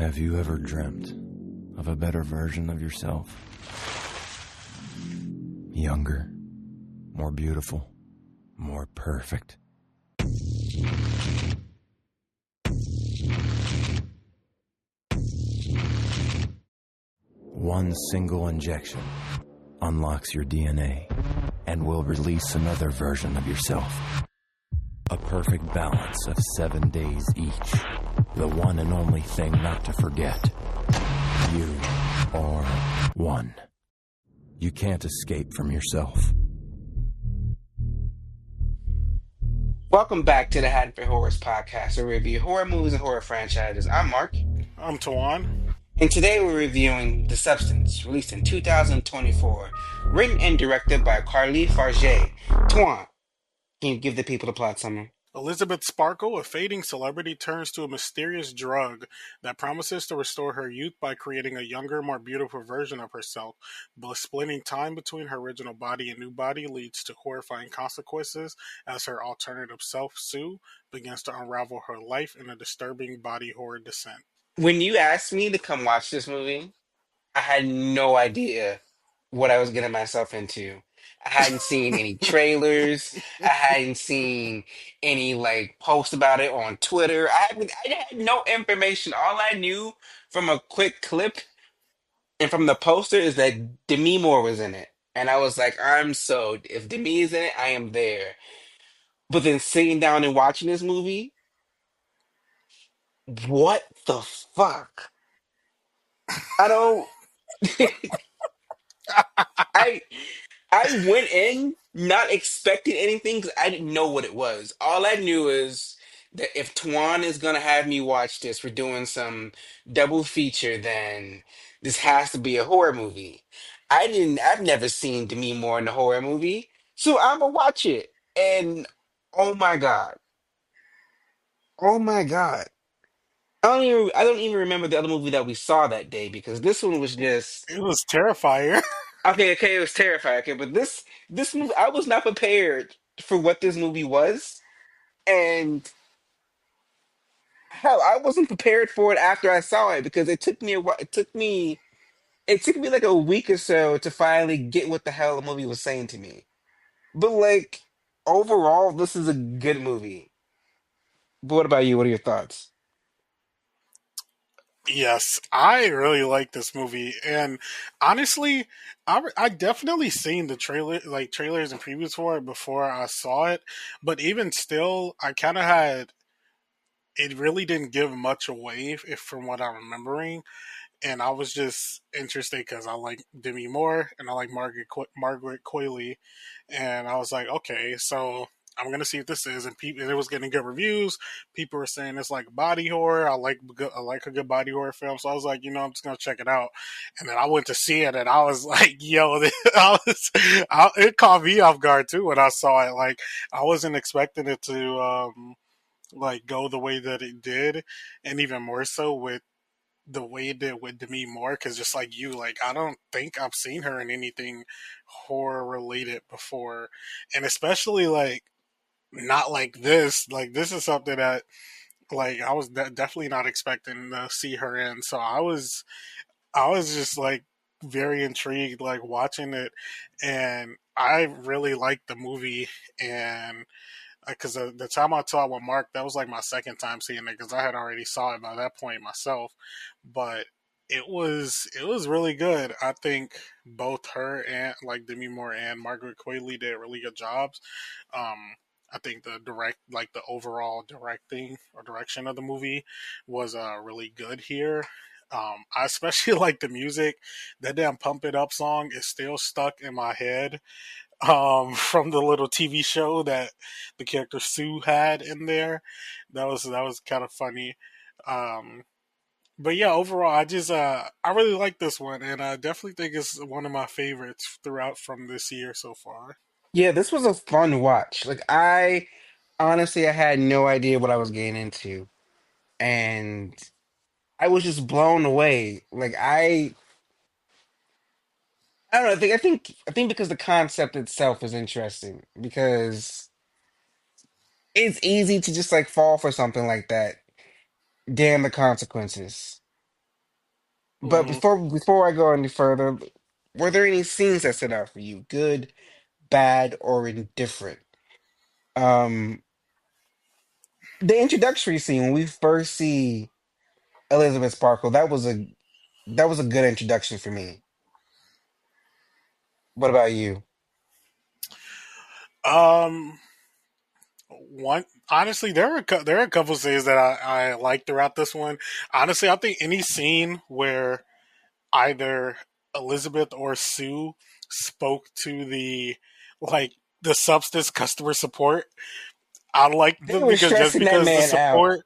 Have you ever dreamt of a better version of yourself? Younger, more beautiful, more perfect. One single injection unlocks your DNA and will release another version of yourself. A perfect balance of 7 days each. The one and only thing not to forget. You are one. You can't escape from yourself. Welcome back to the Hatton for Horrors podcast, where we review horror movies and horror franchises. I'm Mark, I'm Tawan. and today we're reviewing The Substance, released in 2024, written and directed by Carly Farge. Twan, can you give the people the plot summary? Elizabeth Sparkle, a fading celebrity, turns to a mysterious drug that promises to restore her youth by creating a younger, more beautiful version of herself. But splitting time between her original body and new body leads to horrifying consequences as her alternative self, Sue, begins to unravel her life in a disturbing body horror descent. When you asked me to come watch this movie, I had no idea what I was getting myself into. I hadn't seen any trailers. I hadn't seen any posts about it on Twitter. I had no information. All I knew from a quick clip and from the poster is that Demi Moore was in it. And I was like, I'm so if Demi is in it, I am there. But then sitting down and watching this movie, what the fuck? I don't I I went in not expecting anything because I didn't know what it was. All I knew is that if Tuan is gonna have me watch this, we're doing some double feature, then this has to be a horror movie. I've never seen Demi Moore in a horror movie, so I'm gonna watch it. And oh my God, oh my God. I don't even remember the other movie that we saw that day because this one was just It was terrifying. okay, it was terrifying. Okay, but this movie, I was not prepared for what this movie was, and hell, I wasn't prepared for it after I saw it because it took me a while. It took me like a week or so to finally get what the hell the movie was saying to me. But overall, this is a good movie. But what about you? What are your thoughts? Yes, I really like this movie, and honestly, I definitely seen the trailers and previews for it before I saw it. But even still, I kind of had it really didn't give much away if from what I'm remembering, and I was just interested because I like Demi Moore and I like Margaret Qualley, and I was like, okay, so I'm gonna see what this is. And people, it was getting good reviews. People were saying it's like body horror. I like a good body horror film, so I was like, I'm just gonna check it out. And then I went to see it, and I was like, yo, it caught me off guard too when I saw it. Like I wasn't expecting it to go the way that it did, and even more so with the way it did with Demi Moore, because just like you, like I don't think I've seen her in anything horror related before, and especially not like this. Like this is something that I was definitely not expecting to see her in. So I was just like very intrigued, like watching it, and I really liked the movie. And because the time I saw it with Mark, that was like my second time seeing it because I had already saw it by that point myself. But it was really good. I think both her and like Demi Moore and Margaret Qualley did really good jobs. I think the overall directing or direction of the movie was really good here. I especially like the music. That damn "Pump It Up" song is still stuck in my head from the little TV show that the character Sue had in there. That was kind of funny. Um, but yeah, overall, I really like this one, and I definitely think it's one of my favorites throughout from this year so far. Yeah, this was a fun watch. I honestly, I had no idea what I was getting into, and I was just blown away. I don't know. I think because the concept itself is interesting because it's easy to just fall for something like that. Damn the consequences. But Hmm. before I go any further, were there any scenes that stood out for you? Good, bad, or indifferent? Um, the introductory scene when we first see Elizabeth Sparkle, that was a good introduction for me. What about you? Um, one honestly, there are a couple scenes that I like throughout this one. Honestly, I think any scene where either Elizabeth or Sue spoke to like the substance customer support, I liked They them were because just stressing that because the man out. support.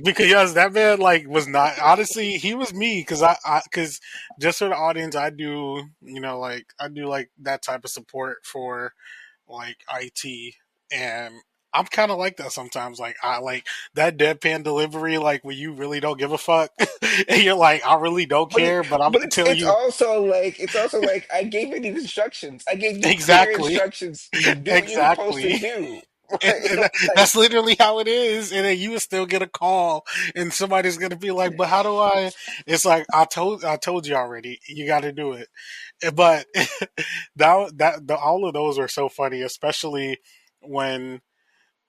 Because yes, that man like was not honestly he was me because because just for the audience I do like I do like that type of support for like IT, and I'm kind of like that sometimes. Like I like that deadpan delivery, like when you really don't give a fuck, and you're like, I really don't care, but I'm But gonna tell it's you also like I gave you these instructions. I gave you clear exactly, instructions. Do what you're supposed to exactly. do. Like, That's literally how it is, and then you would still get a call, and somebody's gonna be like, "But how do I?" It's like I told you already. You got to do it. But all of those were so funny, especially when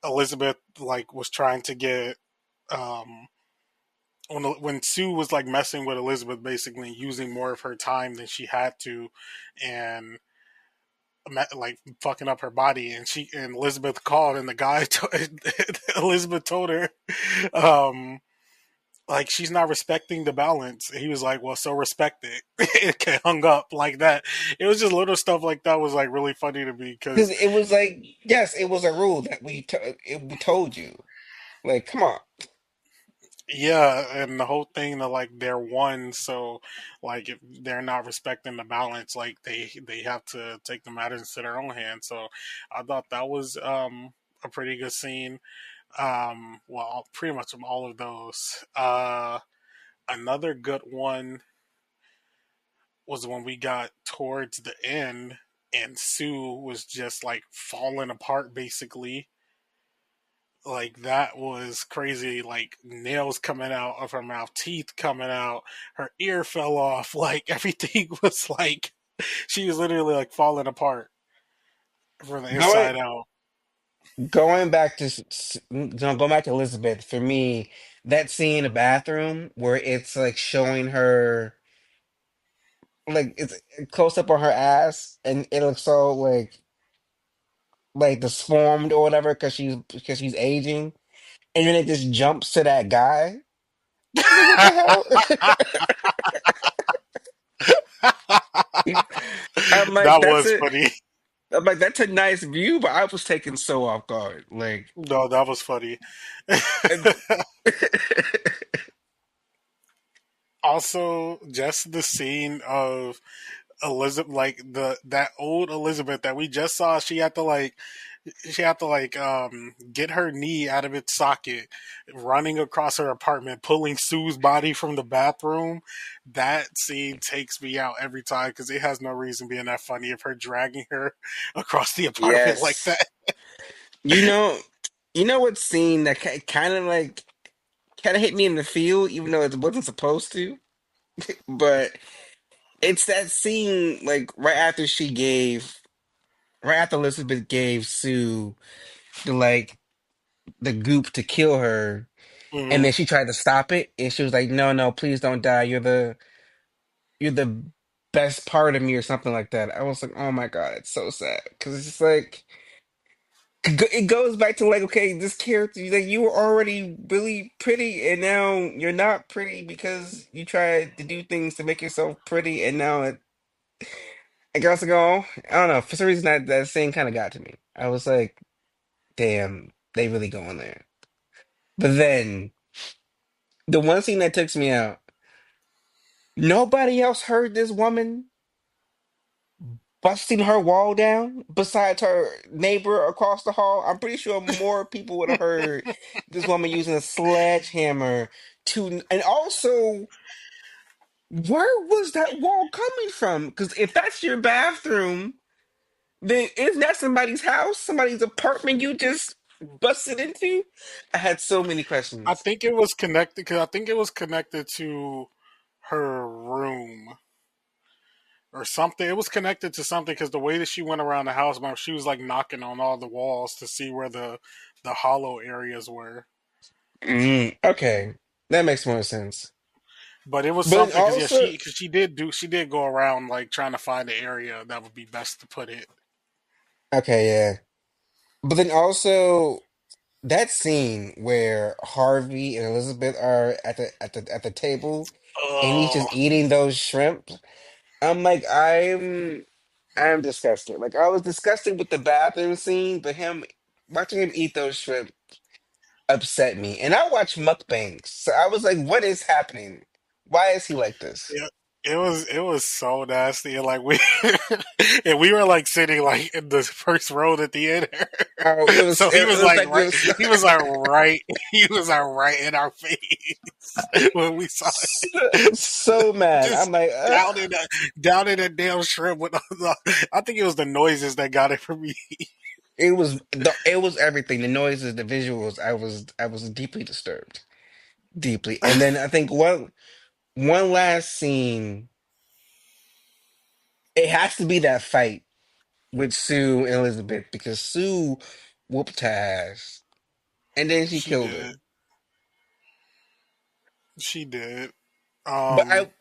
Elizabeth like was trying to get um when Sue was like messing with Elizabeth, basically using more of her time than she had to, and like fucking up her body. And Elizabeth called, and the guy Elizabeth told her, um, like she's not respecting the balance. And he was like, "Well, so respect it." It hung up like that. It was just little stuff like that was like really funny to me because because it was like, yes, it was a rule that we told you. Like, come on. yeah, and the whole thing that like they're one, so like if they're not respecting the balance, like they have to take the matters into their own hands. So I thought that was a pretty good scene. Well, pretty much all of those. Another good one was when we got towards the end and Sue was just like falling apart basically. Like that was crazy. Like nails coming out of her mouth, teeth coming out, her ear fell off. Like everything was like she was literally like falling apart from the Going inside out. going back to going back to Elizabeth for me, that scene in the bathroom where it's like showing her like it's close up on her ass and it looks so like disformed or whatever because she's aging, and then it just jumps to that guy. I was like, what the hell? I'm like, That that's was it. funny. I'm like, that's a nice view, but I was taken so off guard. Like, No, that was funny. and- Also, just the scene of Elizabeth, like that old Elizabeth that we just saw, she had to like get her knee out of its socket, running across her apartment, pulling Sue's body from the bathroom. That scene takes me out every time because it has no reason being that funny of her dragging her across the apartment like yes, that. you know, you know what scene that kind of hit me in the field, even though it wasn't supposed to. But it's that scene like right after Elizabeth gave Sue the goop to kill her, and Hmm. then she tried to stop it, and she was like, "No, no, please don't die. You're the best part of me," or something like that. I was like, "Oh my God, it's so sad," because it's just like it goes back to like, okay, this character, like you were already really pretty, and now you're not pretty because you tried to do things to make yourself pretty, and now I guess I go, I don't know, for some reason that scene kind of got to me. I was like, damn, they really going there. But then the one scene that takes me out, nobody else heard this woman busting her wall down besides her neighbor across the hall. I'm pretty sure more people would have heard this woman using a sledgehammer to, and also, where was that wall coming from? Because if that's your bathroom, then isn't that somebody's house, somebody's apartment you just busted into? I had so many I questions. think it was connected because I think it was connected to her room or something. It was connected to something because the way that she went around the house, man, she was like knocking on all the walls to see where the hollow areas were. Okay, that makes more sense. But it was But then something because also, she did go around like trying to find the area that would be best to put it. okay, yeah. But then also that scene where Harvey and Elizabeth are at the table, and he's Oh just eating those shrimp. I'm like, I'm disgusted. Like I was disgusted with the bathroom scene, but him watching him eat those shrimp upset me. And I watch mukbangs, so I was like, what is happening? Why is he like this? yeah, it was so nasty. And like we and we were like sitting like in the first row at the end. Oh, So it was like it was he was like right he was like right in our face when we saw so, it. so mad. I'm Just like, down in that damn shrimp with all I think it was the noises that got it for me. it was everything. The noises, the visuals. I was deeply disturbed, deeply. And then I think one last scene. It has to be that fight with Sue and Elizabeth because Sue whooped her ass and then she She killed did. her. She did. But Um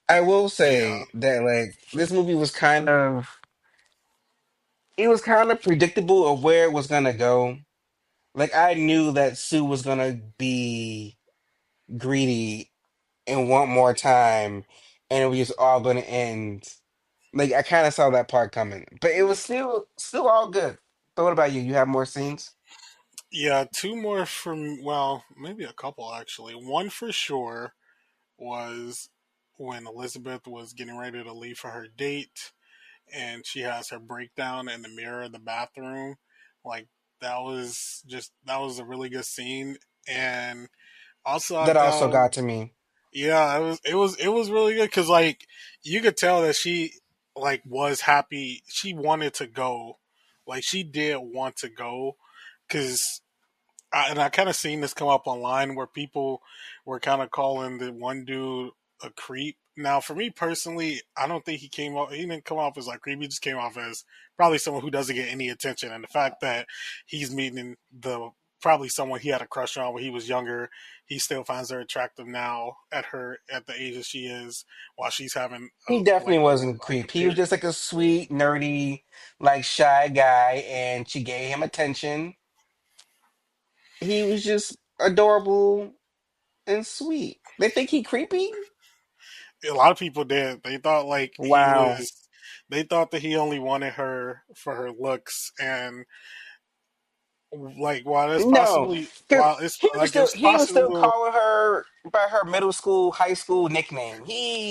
I will yeah. say that like this movie was kind of it was kind of predictable of where it was gonna go. Like I knew that Sue was gonna be greedy and want more time, and it was just all gonna end. Like I kind of saw that part coming, but it was still all good. But what about you? You have more scenes Yeah, two more from well, maybe a couple actually. One for sure was when Elizabeth was getting ready to leave for her date and she has her breakdown in the mirror of the bathroom. Like that was a really good scene. And also I that also thought got to me. yeah, it was really good because like you could tell that she like was happy. She wanted to go, like she did want to go because and I kind of seen this come up online where people were kind of calling the one dude a creep. Now, for me personally, I don't think he came off. He didn't come off as like creep. He just came off as probably someone who doesn't get any attention. And the fact that he's meeting the probably someone he had a crush on when he was younger, he still finds her attractive now at the age that she is, while she's having He definitely wasn't a like a creep. He was period. just like a sweet, nerdy, like shy guy, and she gave him attention. He was just adorable and sweet. They think he creepy? A lot of people did. They thought like he Wow. was. They thought that he only wanted her for her looks, and like No, because while it's like it's he was still possible. calling her by her middle school, high school nickname.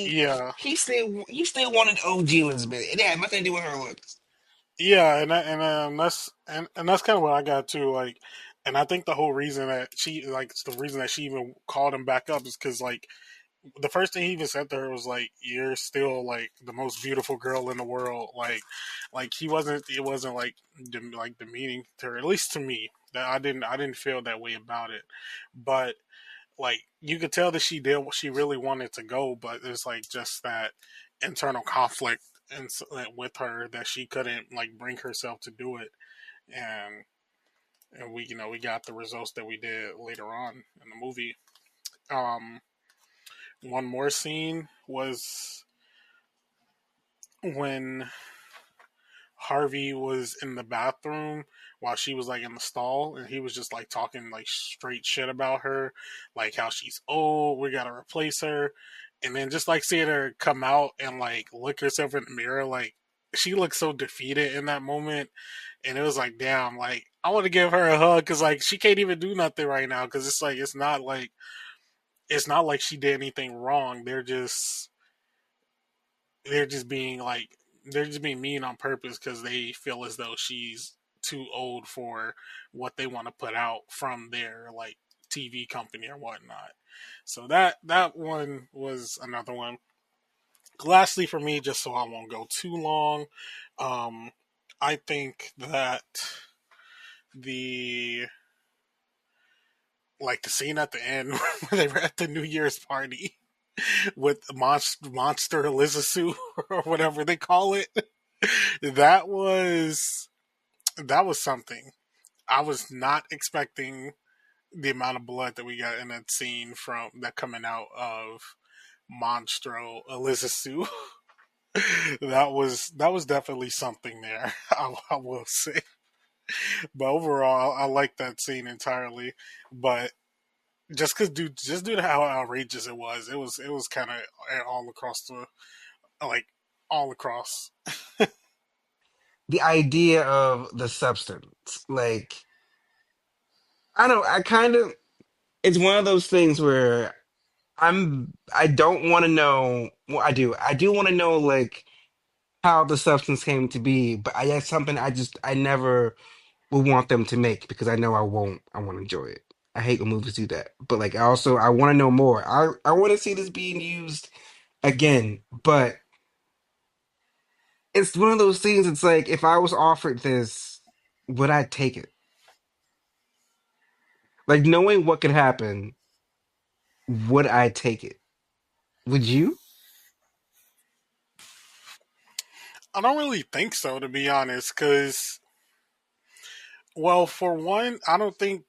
Yeah, He still wanted OG Elizabeth. It had nothing to do with her looks. yeah, and that's kind of what I got too. Like, and I think the whole reason that she like the reason that she even called him back up is because like the first thing he even said to her was like, "You're still like the most beautiful girl in the world." Like he wasn't. It wasn't like like demeaning to her. At least to me, that I didn't feel that way about it. But like you could tell that she did what she really wanted to go, but it's like just that internal conflict and with her that she couldn't like bring herself to do it, and we we got the results that we did later on in the movie. Um, one more scene was when Harvey was in the bathroom while she was like in the stall and he was just like talking like straight shit about her, like how she's old, we gotta replace her. And then just like seeing her come out and like look herself in the mirror, like she looked so defeated in that moment. And it was like, damn, like I want to give her a hug because like she can't even do nothing right now because it's like it's not like she did anything wrong. They're just being like they're just being mean on purpose because they feel as though she's too old for what they want to put out from their like TV company or whatnot. So that one was another one. Lastly, for me, just so I won't go too long, um, I think that the the scene at the end where they were at the New Year's party. with monster Elizasu or whatever they call it. That was that was something. I was not expecting the amount of blood that we got in that scene from that coming out of Monstro Elizasu. That was definitely something there. I will say, but overall, I like that scene entirely. But just due to how outrageous it was kind of all across the like all across. The idea of the substance, like, I don't know, I kind of, it's one of those things where I don't want to know. Well, I do want to know, like, how the substance came to be, but that's something I never will want them to make because I know I won't enjoy it. I hate when movies do that. But like, I want to know more. I want to see this being used again, but it's one of those things. It's like, if I was offered this, would I take it? Like, knowing what could happen, would I take it? Would you? I don't really think so, to be honest, because well, for one, I don't think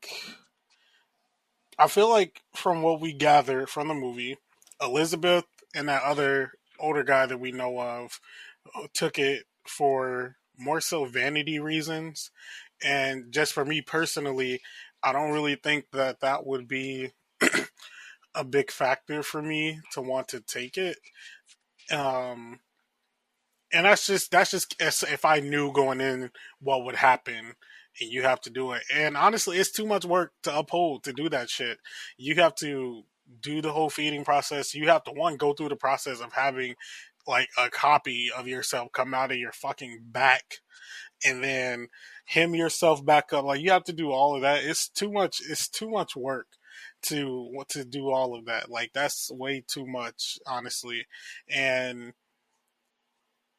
I feel like from what we gather from the movie, Elizabeth and that other older guy that we know of took it for more so vanity reasons. And just for me personally, I don't really think that that would be a big factor for me to want to take it. Um, and that's just if I knew going in what would happen, and you have to do it. And honestly, it's too much work to uphold to do that shit. You have to do the whole feeding process. You have to one go through the process of having like a copy of yourself come out of your fucking back, and then hem yourself back up. Like you have to do all of that. It's too much. It's too much work to do all of that. Like that's way too much, honestly. And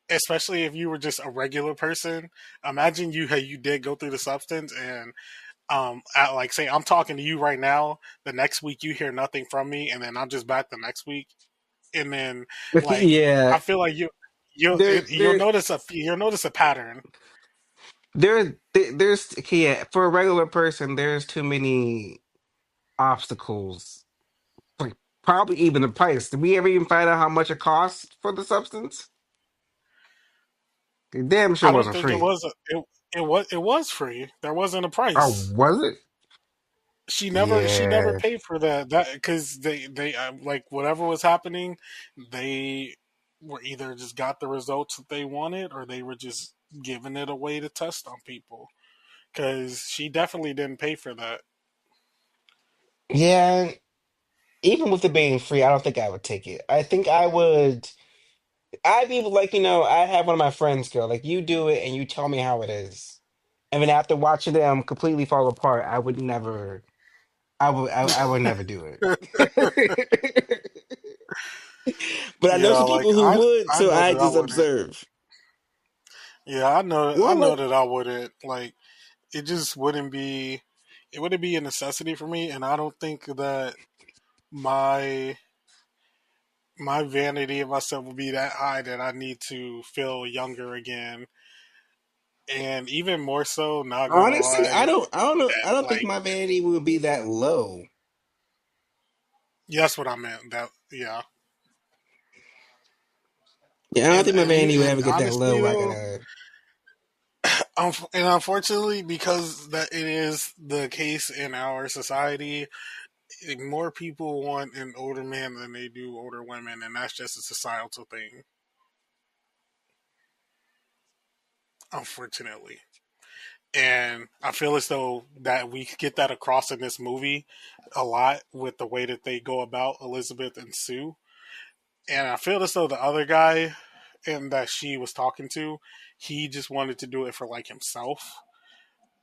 especially if you were just a regular person, imagine you did go through the substance and like say I'm talking to you right now. The next week you hear nothing from me, and then I'm just back the next week, and then like Yeah, I feel like there, you'll there, notice a pattern. there's okay, yeah. For a regular person, there's too many obstacles. Like, probably even the price. Did we ever even find out how much it costs for the substance? It damn sure I don't wasn't think it free. was it was free. There wasn't a Oh, price. was it? She never Yeah. paid for that because they like whatever was happening, they were either just got the results that they wanted or they were just giving it away to test on people because she definitely didn't pay for that. Yeah, even with it being free, I don't think I would take it. I think I would. I'd be like, I have one of my friends go, like, you do it and you tell me how it is. And then after watching them completely fall apart, I would never do it. But I know Yeah, some like people who would, I so know I that I just wouldn't. observe. Yeah, I Well, know like, that I wouldn't. Like it just wouldn't be. It wouldn't be a necessity for me, and I don't think that my my vanity of myself would be that high that I need to feel younger again. And even more so, not gonna honestly, lie, I don't know. that I don't think like my vanity would be that low. yeah, that's what I meant. That yeah, Yeah, I don't think my vanity would ever and get that honestly low. I though, gotta. and unfortunately, because that it is the case in our society, more people want an older man than they do older women, and that's just a societal thing. Unfortunately. And I feel as though that we get that across in this movie a lot with the way that they go about Elizabeth and Sue. And I feel as though the other guy and that she was talking to, he just wanted to do it for like himself.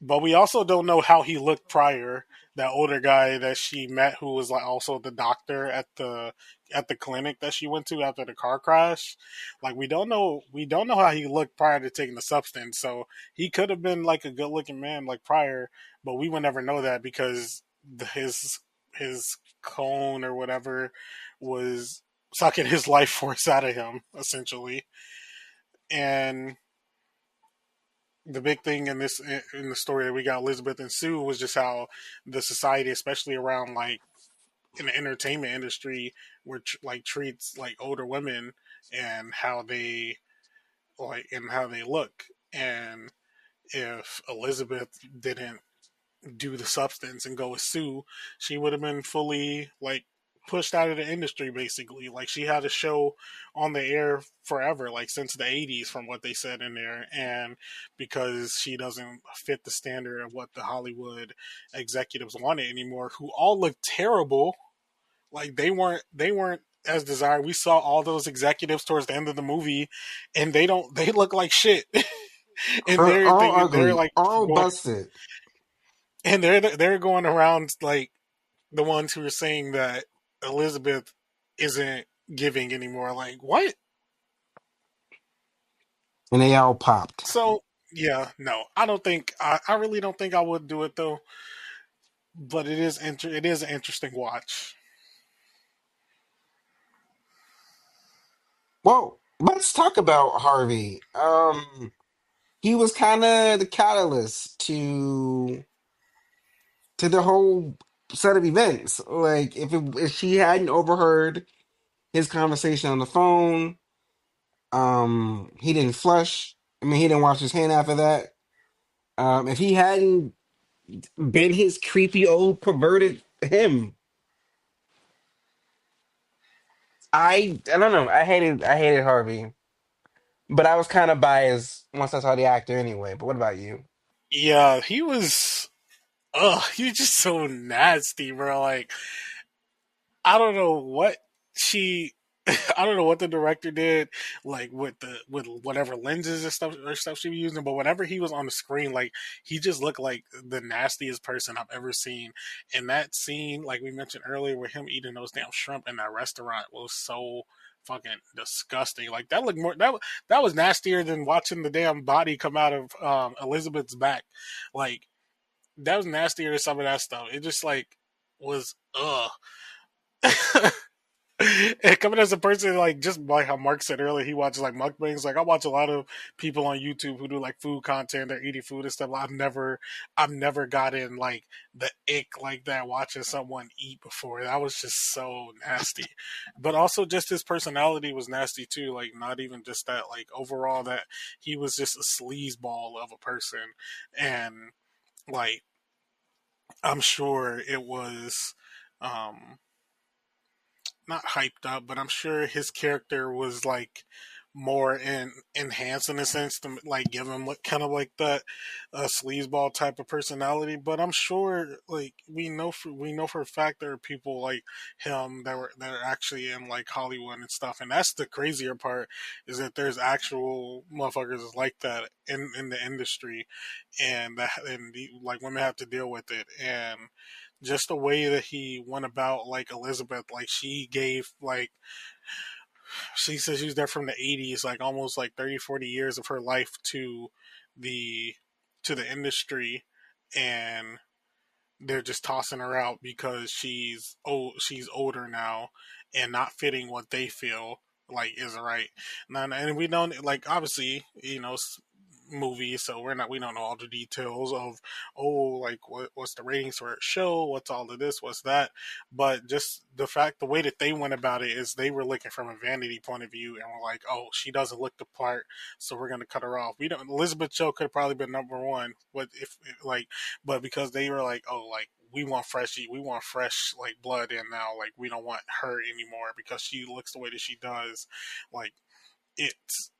But we also don't know how he looked prior. That older guy that she met, who was like also the doctor at the clinic that she went to after the car crash. Like we don't know how he looked prior to taking the substance. So he could have been like a good looking man like prior, but we would never know that because his cone or whatever was sucking his life force out of him, essentially. And the big thing in the story that we got Elizabeth and Sue was just how the society, especially around like in the entertainment industry, where like treats like older women and how they look. And if Elizabeth didn't do the substance and go with Sue, she would have been fully like pushed out of the industry basically. Like she had a show on the air forever, like since the 80s from what they said in there. And because she doesn't fit the standard of what the Hollywood executives wanted anymore, who all look terrible. Like they weren't as desired. We saw all those executives towards the end of the movie, and they look like shit. And All they're ugly, like all going busted. and they're going around like the ones who are saying that Elizabeth isn't giving anymore. Like what? And they all popped. So yeah, no, I really don't think I would do it though. But it is an interesting watch. Well, let's talk about Harvey. He was kind of the catalyst to the whole set of events. Like if she hadn't overheard his conversation on the phone, he didn't flush. I mean, he didn't wash his hand after that. If he hadn't been his creepy old perverted him, I don't know. I hated Harvey, but I was kind of biased once I saw the actor anyway. But what about you? Yeah, he was. Ugh, he was just so nasty, bro. Like I don't know what she I don't know what the director did, like with whatever lenses and stuff she was using, but whenever he was on the screen, like he just looked like the nastiest person I've ever seen. And that scene, like we mentioned earlier, with him eating those damn shrimp in that restaurant was so fucking disgusting. Like that looked that was nastier than watching the damn body come out of Elizabeth's back. Like that was nastier than some of that stuff. It just like was ugh. And coming as a person, like just like how Mark said earlier, he watches like mukbangs. Like I watch a lot of people on YouTube who do like food content, they're eating food and stuff. I've never gotten like the ick like that watching someone eat before. That was just so nasty. But also just his personality was nasty too. Like not even just that, like overall that he was just a sleazeball of a person. And like I'm sure it was um not hyped up, but I'm sure his character was like more enhanced in a sense to like give him like, kind of like that sleazeball type of personality. But I'm sure like we know for a fact there are people like him that are actually in like Hollywood and stuff. And that's the crazier part, is that there's actual motherfuckers like that in the industry, like women have to deal with it. And just the way that he went about like Elizabeth, like she says she was there from the 80s, like almost like 30, 40 years of her life the to the industry, and they're just tossing her out because she's older now and not fitting what they feel like is right now. And we don't, like, obviously, movies, so we don't know all the details of, like what's the ratings for a show, what's all of this, what's that. But just the way that they went about it is they were looking from a vanity point of view and were like, oh, she doesn't look the part, so we're gonna cut her off. We don't Elizabeth Cho could have probably been number one, but if like but because they were like, oh, like we want fresh like blood in now, like we don't want her anymore because she looks the way that she does. Like it's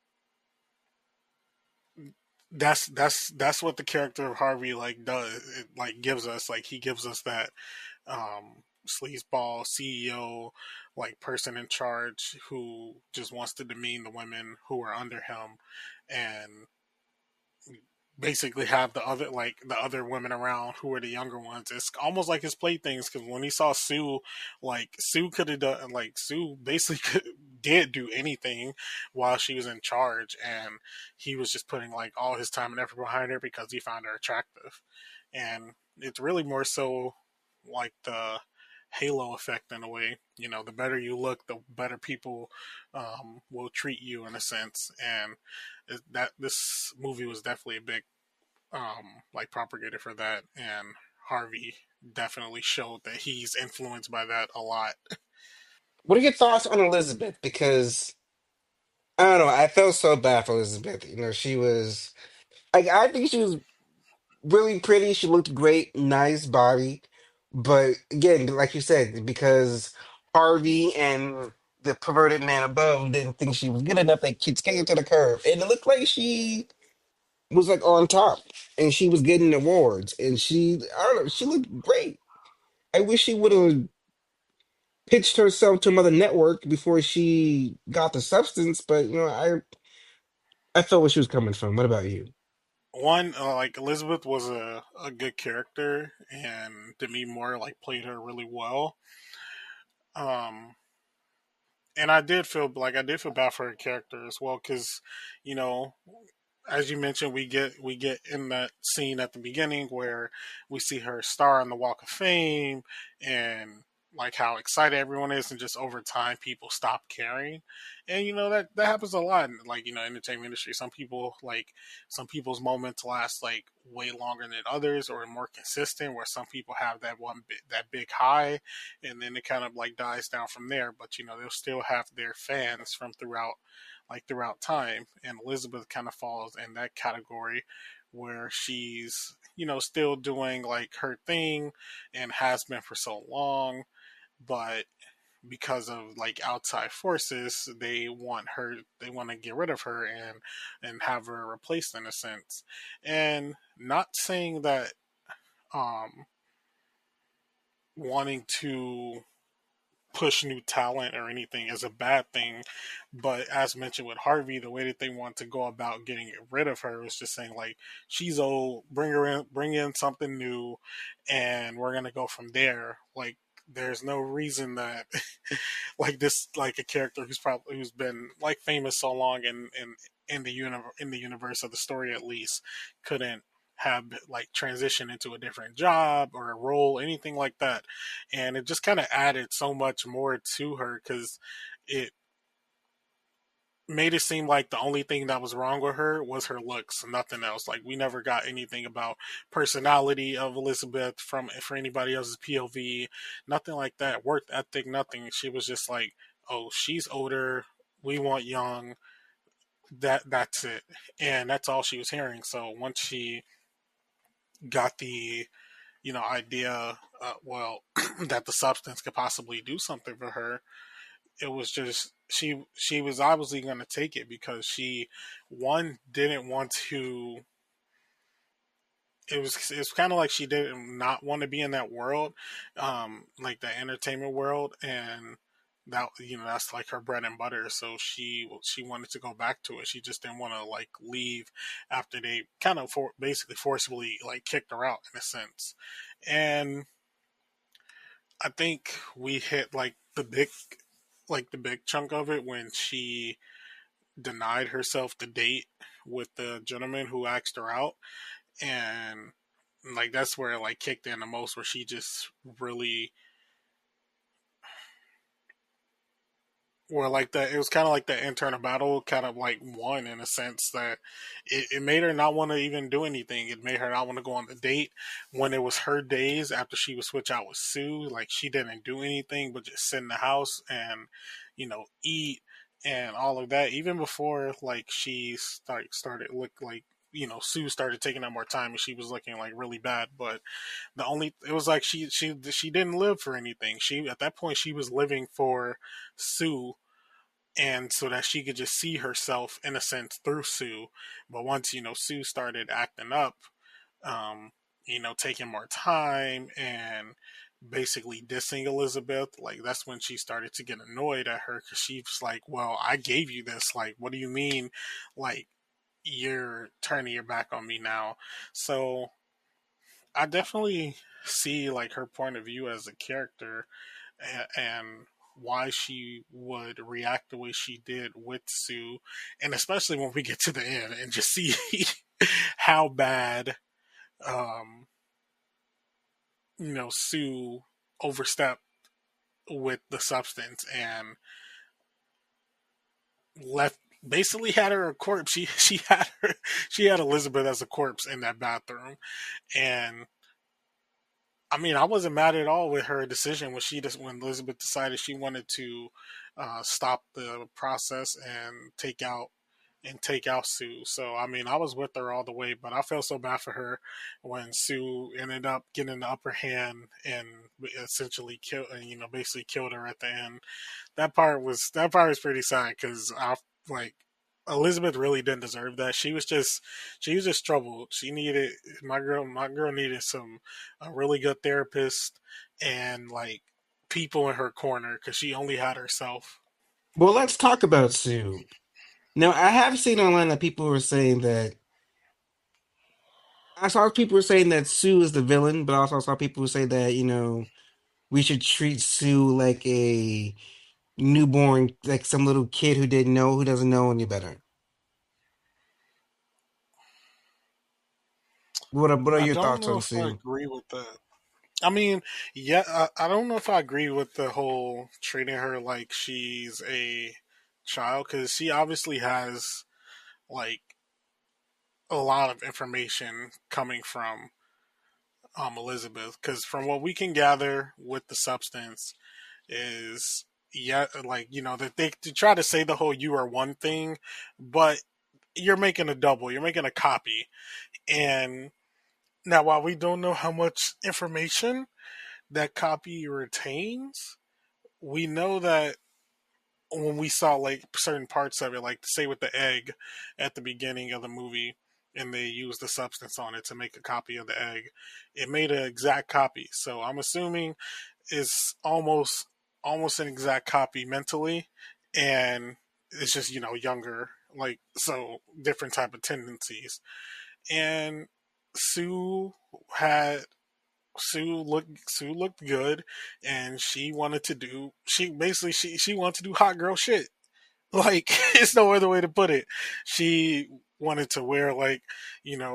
that's what the character of Harvey like does. It like gives us, like he gives us that sleazeball CEO, like person in charge who just wants to demean the women who are under him, and basically have the other women around who are the younger ones. It's almost like his playthings, because when he saw Sue, like Sue could have done, like Sue basically did do anything while she was in charge, and he was just putting like all his time and effort behind her because he found her attractive. And it's really more so like the halo effect in a way. The better you look, the better people will treat you in a sense. And that this movie was definitely a big like propagator for that. And Harvey definitely showed that he's influenced by that a lot. What are your thoughts on Elizabeth? Because I don't know, I felt so bad for Elizabeth. She was like, I think she was really pretty. She looked great, nice body. But again, like you said, because Harvey and the perverted man above didn't think she was good enough, they kids came to the curb. And it looked like she was like on top and she was getting awards. And I don't know, she looked great. I wish she would have pitched herself to another network before she got the substance, but I felt where she was coming from. What about you? One, like Elizabeth was a good character, and Demi Moore like played her really well. Um, and I did feel bad for her character as well because, you know, as you mentioned, we get in that scene at the beginning where we see her star on the Walk of Fame, and like how excited everyone is, and just over time people stop caring, and that happens a lot in, like, entertainment industry. Some people's moments last like way longer than others, or more consistent. Where some people have that big high, and then it kind of like dies down from there. But they'll still have their fans from throughout time. And Elizabeth kind of falls in that category where she's, still doing like her thing and has been for so long, but because of like outside forces, they want to get rid of her and have her replaced in a sense. And not saying that um wanting to push new talent or anything is a bad thing. But as mentioned with Harvey, the way that they want to go about getting rid of her is just saying like, she's old, bring her in, bring in something new, and we're gonna go from there. Like, there's no reason that like this, like a character who's been like famous so long in the universe of the story at least, couldn't have like transition into a different job or a role, anything like that. And it just kind of added so much more to her because it made it seem like the only thing that was wrong with her was her looks, nothing else. Like, we never got anything about personality of Elizabeth from for anybody else's POV, nothing like that. Work ethic, nothing. She was just like, oh, she's older, we want young. That's it, and that's all she was hearing. So once she got the idea, well, that the substance could possibly do something for her, it was just she was obviously going to take it because she, one, didn't want to. It's kind of like she did not want to be in that world, like the entertainment world, and that's like her bread and butter. So she wanted to go back to it. She just didn't want to like leave after they kind of basically forcibly like kicked her out in a sense. And I think we hit like the big chunk of it when she denied herself the date with the gentleman who asked her out. And like that's where it like kicked in the most, where she just really, or like that, it was kind of like the internal battle kind of like won, in a sense that it made her not want to even do anything. It made her not want to go on the date when it was her days after she would switch out with Sue. Like, she didn't do anything but just sit in the house and eat and all of that. Even before like she started look like, Sue started taking up more time and she was looking like really bad. But it was like she didn't live for anything. She, at that point, she was living for Sue, and so that she could just see herself in a sense through Sue. But once Sue started acting up, um, taking more time and basically dissing Elizabeth, like that's when she started to get annoyed at her because she's like, "Well, I gave you this. Like, what do you mean? Like, you're turning your back on me now?" So I definitely see like her point of view as a character, and why she would react the way she did with Sue, and especially when we get to the end and just see how bad, um, Sue overstepped with the substance and left basically had her a corpse. She had Elizabeth as a corpse in that bathroom. And I mean, I wasn't mad at all with her decision when when Elizabeth decided she wanted to stop the process and take out Sue. So I mean, I was with her all the way, but I felt so bad for her when Sue ended up getting the upper hand and essentially killed, basically killed her at the end. That part was pretty sad because I like Elizabeth really didn't deserve that. She was just troubled. She needed my girl needed some a really good therapist and like people in her corner because she only had herself. Well, let's talk about Sue. Now, I have seen online that people were saying that I saw people were saying that Sue is the villain, but I also saw people who say that, we should treat Sue like a newborn, like some little kid who doesn't know any better. What are I your don't thoughts know on if I Sue? agree with that. I mean, yeah, I don't know if I agree with the whole treating her like she's a child because she obviously has like a lot of information coming from Elizabeth. Because from what we can gather with the substance, is yeah, like that they try to say the whole "you are one" thing, but you're making a double, you're making a copy, and now while we don't know how much information that copy retains, we know that when we saw like certain parts of it, like say with the egg at the beginning of the movie, and they used the substance on it to make a copy of the egg, it made an exact copy. So I'm assuming it's almost an exact copy mentally, and it's just younger, like so different type of tendencies. And Sue had Sue looked good, and she wanted to do hot girl shit. Like it's no other way to put it. She wanted to wear like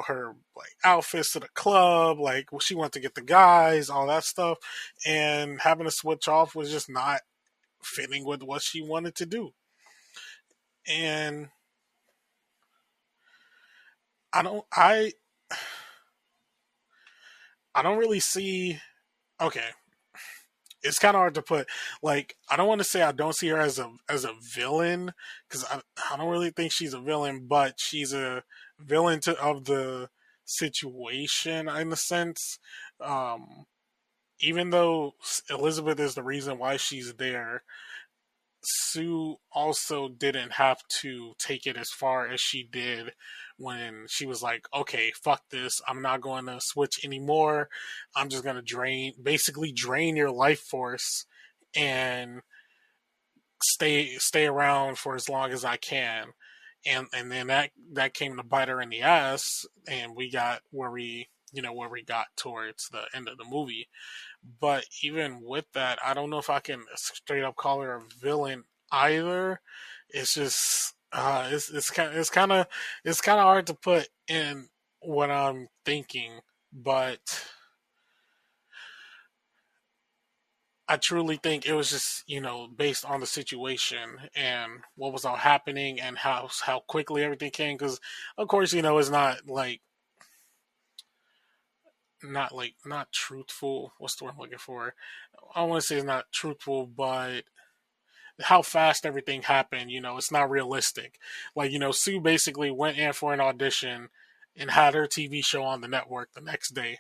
her like outfits to the club. Like she wanted to get the guys, all that stuff, and having to switch off was just not fitting with what she wanted to do. And I don't I I don't really see. Okay, it's kind of hard to put. Like, I don't want to say I don't see her as a villain because I don't really think she's a villain, but she's a villain of the situation in a sense. Um, Even though Elizabeth is the reason why she's there, Sue also didn't have to take it as far as she did when she was like, okay, fuck this. I'm not going to switch anymore. I'm just going to basically drain your life force and stay around for as long as I can. And then that came to bite her in the ass, and we got where we got towards the end of the movie. But even with that, I don't know if I can straight up call her a villain either. It's just it's kind of hard to put in what I'm thinking, but I truly think it was just based on the situation and what was all happening and how quickly everything came. Because of course it's not truthful. What's the word I'm looking for? I want to say it's not truthful, but how fast everything happened, it's not realistic. Like, Sue basically went in for an audition and had her TV show on the network the next day.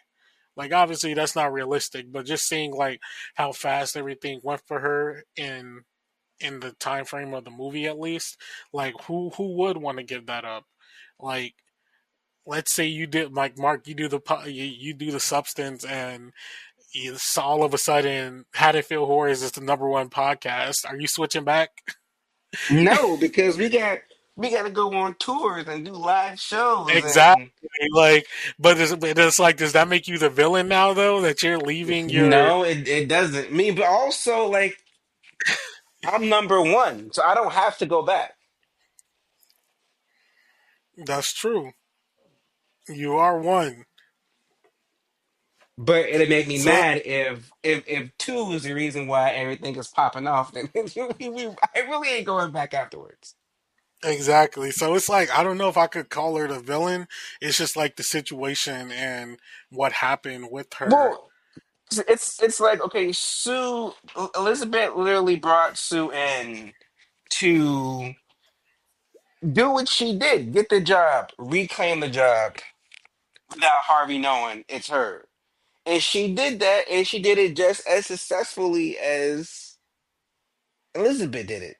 Like, obviously that's not realistic, but just seeing like how fast everything went for her in the time frame of the movie at least, like who would want to give that up? Like, let's say you did like Mark, you do the substance and all of a sudden How to Feel Horrors is the number one podcast. Are you switching back? No, because we got to go on tours and do live shows, Exactly. and Like, but it's like, does that make you the villain now though? That you're leaving your. no, it doesn't mean. But also, like, I'm number one, so I don't have to go back. That's true. You are one. But it'd make me So mad if two is the reason why everything is popping off. Then I really ain't going back afterwards. exactly. So it's like I don't know if I could call her the villain. It's just like the situation and what happened with her. Well, it's like okay, Sue Elizabeth literally brought Sue in to do what she did, get the job, reclaim the job without Harvey knowing it's her. And she did that, and she did it just as successfully as Elizabeth did it.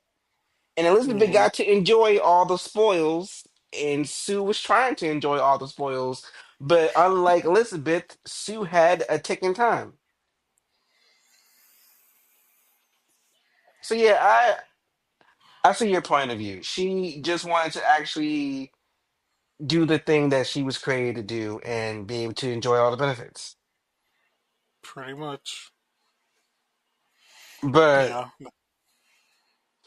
And Elizabeth Hmm. got to enjoy all the spoils, and Sue was trying to enjoy all the spoils. But unlike Elizabeth, Sue had a ticking time. So yeah, I see your point of view. She just wanted to actually do the thing that she was created to do and be able to enjoy all the benefits. Pretty much. But Yeah.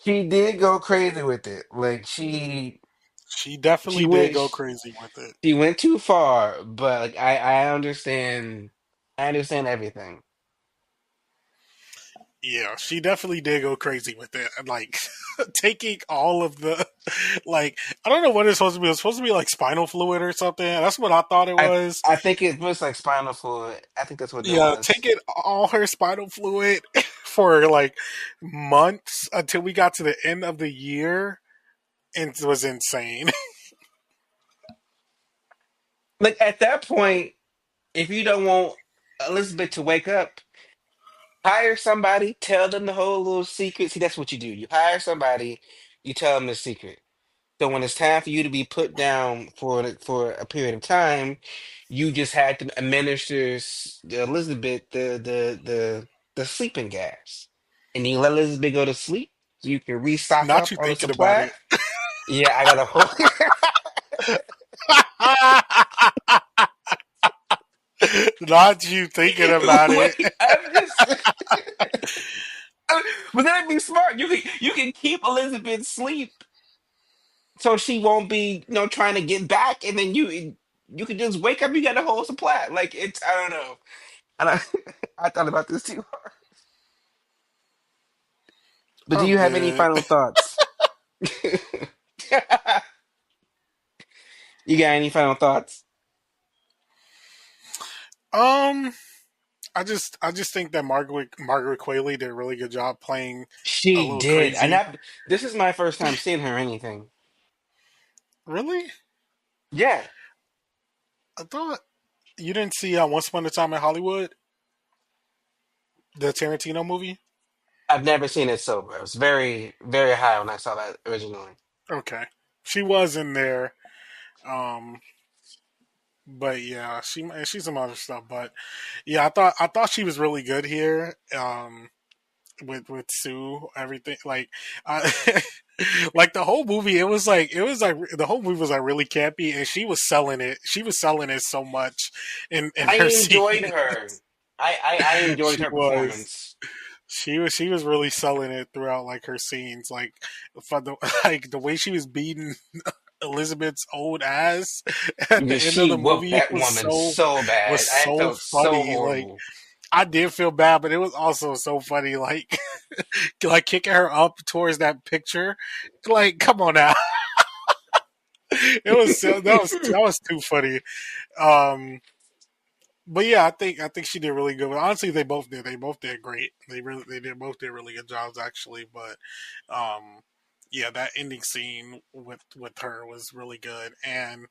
she did go crazy with it. Like She she definitely did went go crazy with it. she went too far. But like I understand everything. Yeah, she definitely did go crazy with it. And, like taking all of the like I don't know what it's supposed to be. It's supposed to be like spinal fluid or something. That's what I thought it I was. I think it was like spinal fluid. I think that's what it Yeah, was. taking all her spinal fluid for like months until we got to the end of the year and it was insane. Like at that point, if you don't want Elizabeth to wake up, hire somebody, tell them the whole little secret. See, that's what you do. You hire somebody, you tell them the secret. So when it's time for you to be put down for a period of time, you just had to administer Elizabeth the sleeping gas, and you let Elizabeth go to sleep so you can restock Not up you on the thinking about supply. it. Yeah, I got a whole. Not you thinking about it. Wait, I'm just. But then it'd be smart. You can keep Elizabeth sleep so she won't be trying to get back, and then you can just wake up. You got a whole supply. Like it's I don't know. And I I thought about this too hard. But do I'm you have any dead. final thoughts? You got any final thoughts? Um, I just think that Margaret Qualley did a really good job playing a She little did. And crazy. this is my first time seeing her anything. Really? Yeah, I thought you didn't see Once Upon a Time in Hollywood, the Tarantino movie. I've never seen it sober. I was very, very high when I saw that originally. Okay, she was in there. Um, but yeah, she's some other stuff. But yeah, I thought she was really good here. With Sue, everything uh, like the whole movie, it was like the whole movie was like really campy, and she was selling it. She was selling it so much in I her scene. enjoyed her. I enjoyed She her was. performance. She was really selling it throughout like her scenes, like for the like the way she was beating Elizabeth's old ass at the Because end of she the whooped movie that woman so was bad. I so felt so funny. Like horrible. I did feel bad, but it was also so funny. Like like kicking her up towards that picture. Like come on now, it was that was too funny. Um, but yeah, I think she did really good. Honestly, they both did. They both did great. They did both did really good jobs actually. But um, yeah, that ending scene with her was really good. And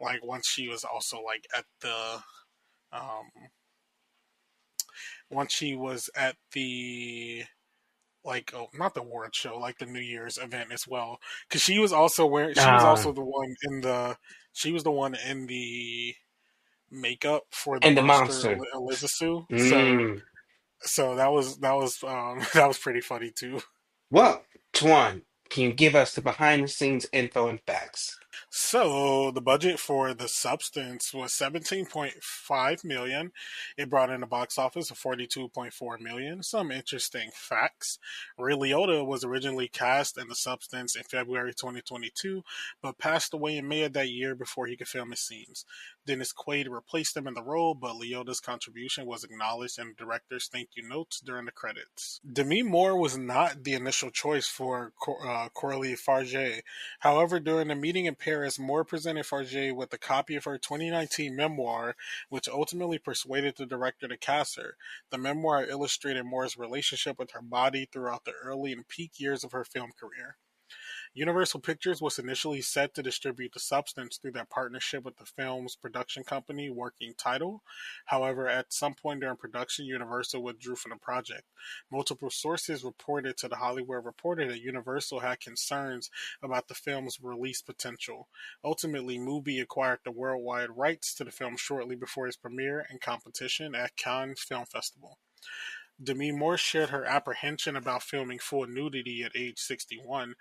like once she was also like at the um once she was at the like oh not the award show like the New Year's event as well because she was also Um, the one in the she was the one in the makeup for the and the monster monster. Elizasu. Mm. So that was that was pretty funny too. Well, Tuan, can you give us the behind the scenes info and facts? So the budget for the substance was 17.5 million. It brought in a box office of 42.4 million. Some interesting facts. Ray Liotta was originally cast in the substance in February 2022, but passed away in May of that year before he could film his scenes. Dennis Quaid replaced him in the role, but Liotta's contribution was acknowledged in the director's thank you notes during the credits. Demi Moore was not the initial choice for Coralie Farge. However, during a meeting in Paris, Moore presented Farge with a copy of her 2019 memoir, which ultimately persuaded the director to cast her. The memoir illustrated Moore's relationship with her body throughout the early and peak years of her film career. Universal Pictures was initially set to distribute The Substance through their partnership with the film's production company, Working Title. However, at some point during production, Universal withdrew from the project. Multiple sources reported to The Hollywood Reporter that Universal had concerns about the film's release potential. Ultimately, Mubi acquired the worldwide rights to the film shortly before its premiere and competition at Cannes Film Festival. Demi Moore shared her apprehension about filming full nudity at age 61,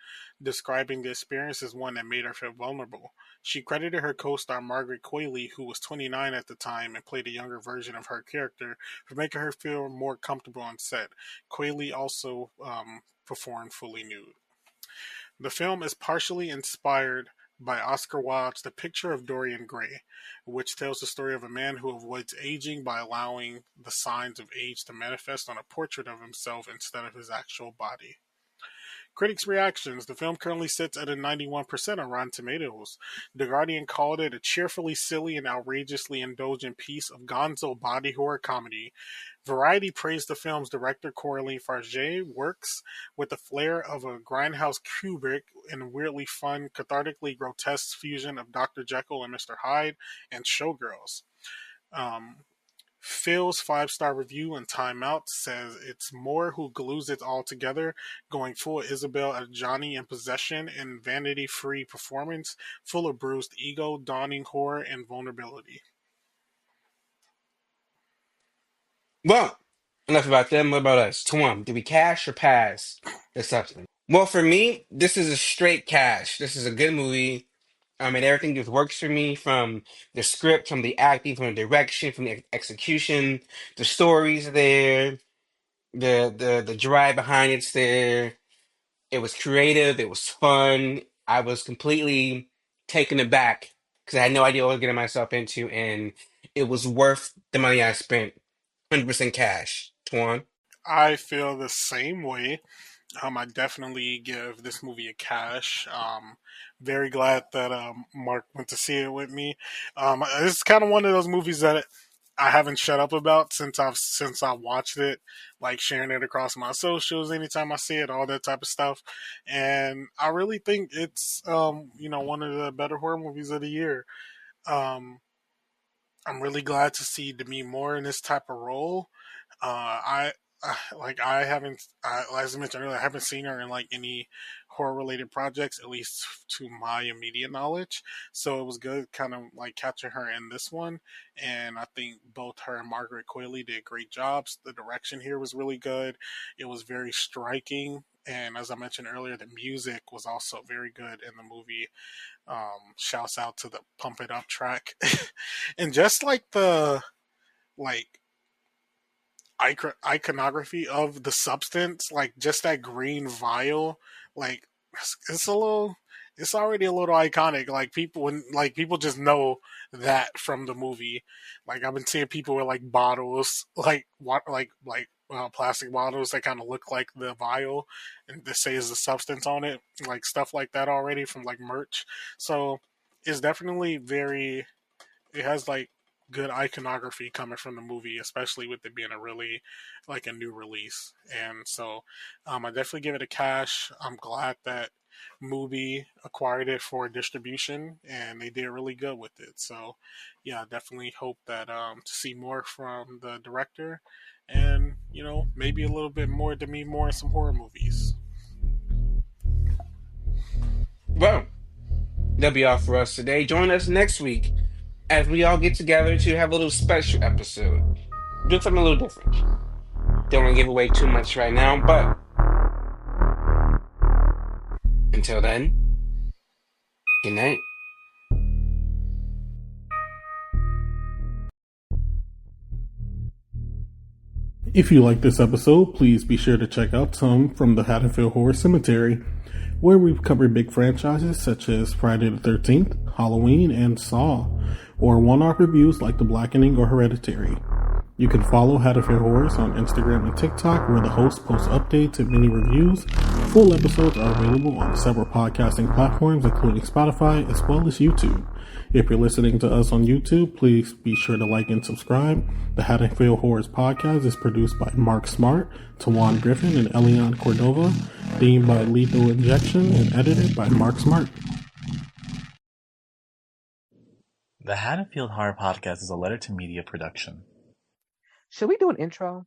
describing the experience as one that made her feel vulnerable. She credited her co-star Margaret Qualley, who was 29 at the time and played a younger version of her character, for making her feel more comfortable on set. Qualley also performed fully nude. The film is partially inspired by Oscar Wilde's The Picture of Dorian Gray, which tells the story of a man who avoids aging by allowing the signs of age to manifest on a portrait of himself instead of his actual body. Critics' reactions. The film currently sits at a 91% on Rotten Tomatoes. The Guardian called it a cheerfully silly and outrageously indulgent piece of gonzo body horror comedy. Variety praised the film's director Coralie Farge works with the flair of a grindhouse Kubrick and weirdly fun, cathartically grotesque fusion of Dr. Jekyll and Mr. Hyde and Showgirls. Phil's 5-star review in Time Out says it's Moore who glues it all together, going full Isabel Adjani in Possession and vanity-free performance, full of bruised ego, dawning horror, and vulnerability. Well, enough about them. What about us? Twum, do we cash or pass The Substance? Well, for me, this is a straight cash. This is a good movie. I mean, everything just works for me, from the script, from the acting, from the direction, from the execution. The story's there. The drive behind it's there. It was creative. It was fun. I was completely taken aback because I had no idea what I was getting myself into, and it was worth the money I spent. 100% cash. Twan. I feel the same way. I definitely give this movie a cash. Very glad that Mark went to see it with me. It's kind of one of those movies that I haven't shut up about since I watched it, like sharing it across my socials anytime I see it, all that type of stuff. And I really think it's one of the better horror movies of the year. Um, I'm really glad to see Demi Moore in this type of role. I I haven't, as I mentioned earlier, I haven't seen her in like any horror related projects, at least to my immediate knowledge. So it was good, kind of like catching her in this one. And I think both her and Margaret Qualley did great jobs. The direction here was really good. It was very striking. And as I mentioned earlier, the music was also very good in the movie. Shouts out to the Pump It Up track. And just like the like iconography of the substance, like just that green vial, like it's a little, it's already a little iconic. Like people just know that from the movie. Like I've been seeing people with like bottles, like what, plastic bottles that kind of look like the vial, and they say is the substance on it, like stuff like that already from like merch. So it's definitely very, it has like good iconography coming from the movie, especially with it being a really like a new release. And so I definitely give it a cash. I'm glad that Mubi acquired it for distribution and they did really good with it. So yeah, I definitely hope that to see more from the director, and maybe a little bit more to me more in some horror movies. Well, that'll be all for us today. Join us next week as we all get together to have a little special episode. Do something a little different. Don't want to give away too much right now, but until then, good night. If you like this episode, please be sure to check out some from the Haddonfield Horror Cemetery, where we've covered big franchises such as Friday the 13th, Halloween, and Saw. or one-off reviews like The Blackening or Hereditary. You can follow Haddonfield Horrors on Instagram and TikTok, where the host posts updates and mini reviews. Full episodes are available on several podcasting platforms, including Spotify, as well as YouTube. If you're listening to us on YouTube, please be sure to like and subscribe. The Haddonfield Horrors podcast is produced by Mark Smart, Tawan Griffin, and Elian Cordova, themed by Lethal Injection, and edited by Mark Smart. The Haddonfield Horror Podcast is a letter to media production. Should we do an intro?